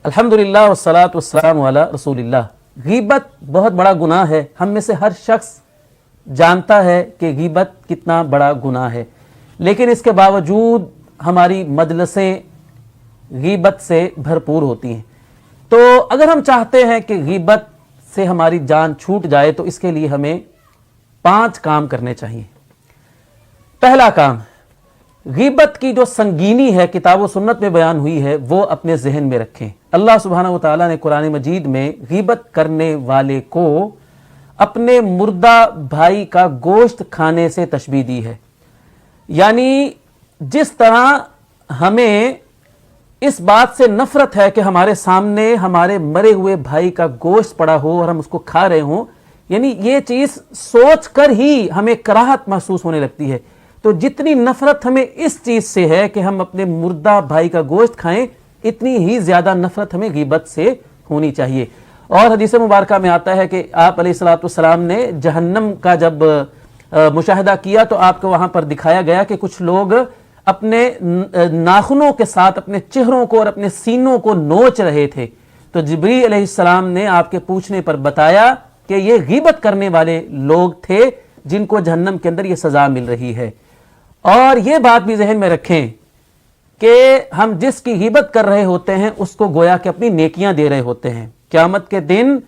अल्हम्दुलिल्लाह वस्सलातु वस्सलामु अला रसूलिल्लाह। गीबत बहुत बड़ा गुनाह है। हम में से हर शख्स जानता है कि गीबत कितना बड़ा गुनाह है, लेकिन इसके बावजूद हमारी मजलिसें गीबत से भरपूर होती हैं। तो अगर हम चाहते हैं कि गीबत से हमारी जान छूट जाए तो इसके लिए हमें 5 काम करने चाहिए। पहला काम, गीबत की जो संगीनी है किताब व सुन्नत में बयान हुई है वो अपने जहन में रखें। अल्लाह सुब्हानहू व तआला ने कुरान मजीद में गीबत करने वाले को अपने मुर्दा भाई का गोश्त खाने से तशबीह दी है। यानी जिस तरह हमें इस बात से नफरत है कि हमारे सामने हमारे मरे हुए भाई का गोश्त पड़ा हो और हम उसको खा रहे हों, यानी ये चीज सोच कर ही हमें कराहत महसूस होने लगती है। तो जितनी नफरत हमें इस चीज से है कि हम अपने मुर्दा भाई का गोश्त खाएं, इतनी ही ज्यादा नफरत हमें गीबत से होनी चाहिए। और हदीस मुबारक में आता है कि आप अलैहिस्सलाम ने जहन्नम का जब मुशाहिदा किया तो आपको वहां पर दिखाया गया कि कुछ लोग अपने नाखूनों के साथ अपने चेहरों को और अपने सीनों को नोच रहे थे। तो जिब्रील अलैहिस्सलाम ने आपके पूछने पर बताया कि ये गीबत करने वाले लोग थे जिनको जहन्नम के अंदर ये सजा मिल रही है। और ये बात भी जहन में रखें कि हम जिसकी गीबत कर रहे होते हैं उसको गोया कि अपनी नेकियां दे रहे होते हैं। क़यामत के दिन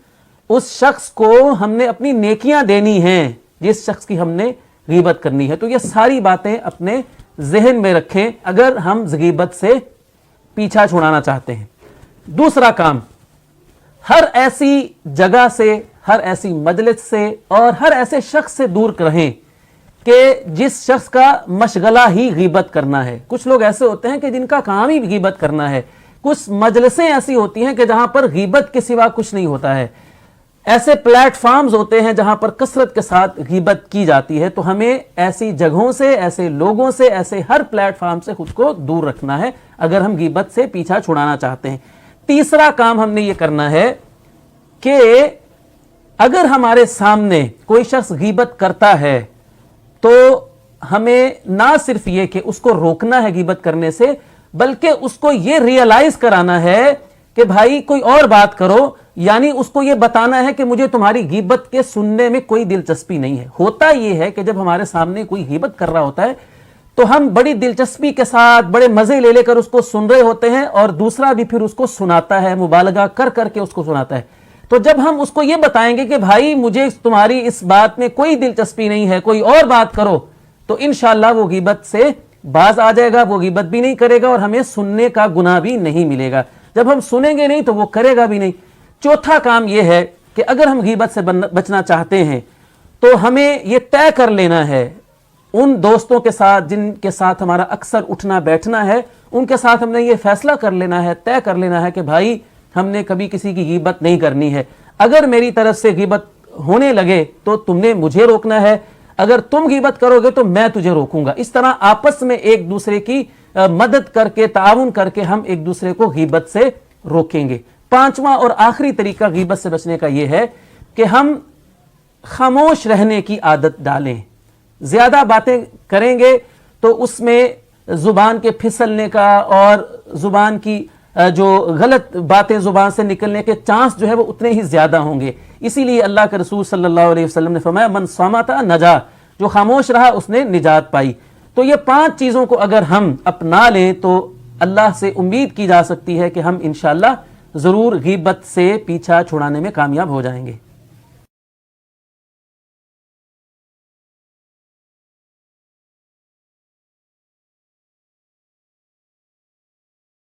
उस शख्स को हमने अपनी नेकियां देनी हैं जिस शख्स की हमने गीबत करनी है। तो ये सारी बातें अपने जहन में रखें अगर हम गीबत से पीछा छुड़ाना चाहते हैं। दूसरा काम, हर ऐसी जगह से, हर ऐसी मजलिस से और हर ऐसे शख्स से दूर रहें कि जिस शख्स का मशगला ही गीबत करना है। कुछ लोग ऐसे होते हैं कि जिनका काम ही गीबत करना है। कुछ मजलिसें ऐसी होती हैं कि जहां पर गीबत के सिवा कुछ नहीं होता है। ऐसे प्लेटफॉर्म्स होते हैं जहां पर कसरत के साथ गीबत की जाती है। तो हमें ऐसी जगहों से, ऐसे लोगों से, ऐसे हर प्लेटफॉर्म से खुद को दूर रखना है अगर हम गीबत से पीछा छुड़ाना चाहते हैं। तीसरा काम हमने ये करना है कि अगर हमारे सामने कोई शख्स गीबत करता है तो हमें ना सिर्फ ये कि उसको रोकना है गीबत करने से, बल्कि उसको ये रियलाइज कराना है कि भाई कोई और बात करो। यानी उसको ये बताना है कि मुझे तुम्हारी गीबत के सुनने में कोई दिलचस्पी नहीं है। होता ये है कि जब हमारे सामने कोई गीबत कर रहा होता है तो हम बड़ी दिलचस्पी के साथ बड़े मजे ले लेकर उसको सुन रहे होते हैं और दूसरा भी फिर उसको सुनाता है, मुबालगा कर करके उसको सुनाता है। तो जब हम उसको ये बताएंगे कि भाई मुझे तुम्हारी इस बात में कोई दिलचस्पी नहीं है, कोई और बात करो, तो इंशाअल्लाह वो गीबत से बाज आ जाएगा, वो गीबत भी नहीं करेगा और हमें सुनने का गुनाह भी नहीं मिलेगा। जब हम सुनेंगे नहीं तो वो करेगा भी नहीं। चौथा काम यह है कि अगर हम गीबत से बचना चाहते हैं तो हमें यह तय कर लेना है उन दोस्तों के साथ जिनके साथ हमारा अक्सर उठना बैठना है, उनके साथ हमने ये फैसला कर लेना है, तय कर लेना है कि भाई हमने कभी किसी की गीबत नहीं करनी है। अगर मेरी तरफ से गीबत होने लगे तो तुमने मुझे रोकना है, अगर तुम गीबत करोगे तो मैं तुझे रोकूंगा। इस तरह आपस में एक दूसरे की मदद करके, ताउन करके हम एक दूसरे को गीबत से रोकेंगे। पांचवा और आखिरी तरीका गीबत से बचने का यह है कि हम खामोश रहने की आदत डालें। ज्यादा बातें करेंगे तो उसमें जुबान के फिसलने का और जुबान की जो गलत बातें जुबान से निकलने के चांस जो है वो उतने ही ज्यादा होंगे। इसीलिए अल्लाह के रसूल सल्लल्लाहु अलैहि वसल्लम ने फरमाया मन सामता नजा, जो खामोश रहा उसने निजात पाई। तो ये 5 चीजों को अगर हम अपना लें तो अल्लाह से उम्मीद की जा सकती है कि हम इंशाअल्लाह जरूर गीबत से पीछा छुड़ाने में कामयाब हो जाएंगे।